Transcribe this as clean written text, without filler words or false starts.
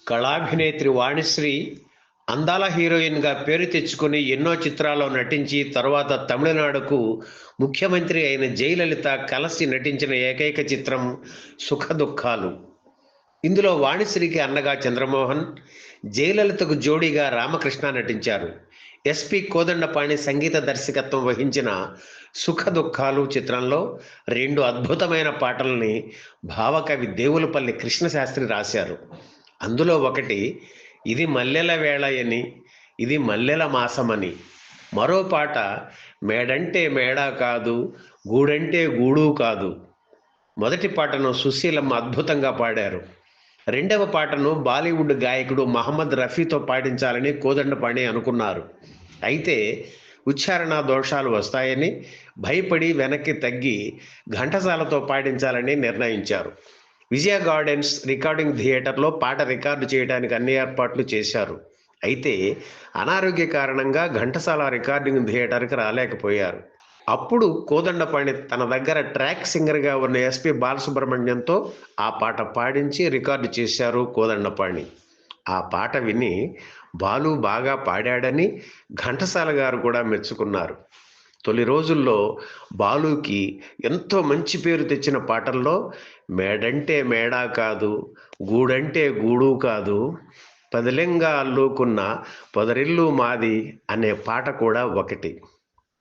కళాభినేత్రి వాణిశ్రీ అందాల హీరోయిన్గా పేరు తెచ్చుకుని ఎన్నో చిత్రాల్లో నటించి తరువాత తమిళనాడుకు ముఖ్యమంత్రి అయిన జయలలిత కలిసి నటించిన ఏకైక చిత్రం సుఖ దుఃఖాలు. ఇందులో వాణిశ్రీకి అన్నగా చంద్రమోహన్, జయలలితకు జోడీగా రామకృష్ణ నటించారు. ఎస్పి కోదండపాణి సంగీత దర్శకత్వం వహించిన సుఖ దుఃఖాలు చిత్రంలో రెండు అద్భుతమైన పాటల్ని భావకవి దేవులపల్లి కృష్ణశాస్త్రి రాశారు. అందులో ఒకటి ఇది మల్లెల వేళయని, ఇది మల్లెల మాసమని. మరో పాట మేడంటే మేడా కాదు, గూడంటే గూడు కాదు. మొదటి పాటను సుశీలమ్మ అద్భుతంగా పాడారు. రెండవ పాటను బాలీవుడ్ గాయకుడు మహమ్మద్ రఫీతో పాడించాలని కోదండపాణి అనుకున్నారు. అయితే ఉచ్చారణ దోషాలు వస్తాయని భయపడి వెనక్కి తగ్గి ఘంటసాలతో పాడించాలని నిర్ణయించారు. విజయ గార్డెన్స్ రికార్డింగ్ థియేటర్లో పాట రికార్డు చేయడానికి అన్ని ఏర్పాట్లు చేశారు. అయితే అనారోగ్య కారణంగా ఘంటసాల రికార్డింగ్ థియేటర్కి రాలేకపోయారు. అప్పుడు కోదండపాణి తన దగ్గర ట్రాక్ సింగర్గా ఉన్న ఎస్పి బాలసుబ్రహ్మణ్యంతో ఆ పాట పాడించి రికార్డు చేశారు కోదండపాణి. ఆ పాట విని బాలు బాగా పాడాడని ఘంటసాల గారు కూడా మెచ్చుకున్నారు. తొలి రోజుల్లో బాలుకి ఎంతో మంచి పేరు తెచ్చిన పాటల్లో మేడంటే మేడా కాదు, గూడంటే గూడు కాదు, పదిలంగా అల్లుకున్న పొదరిల్లు మాది అనే పాట కూడా ఒకటి.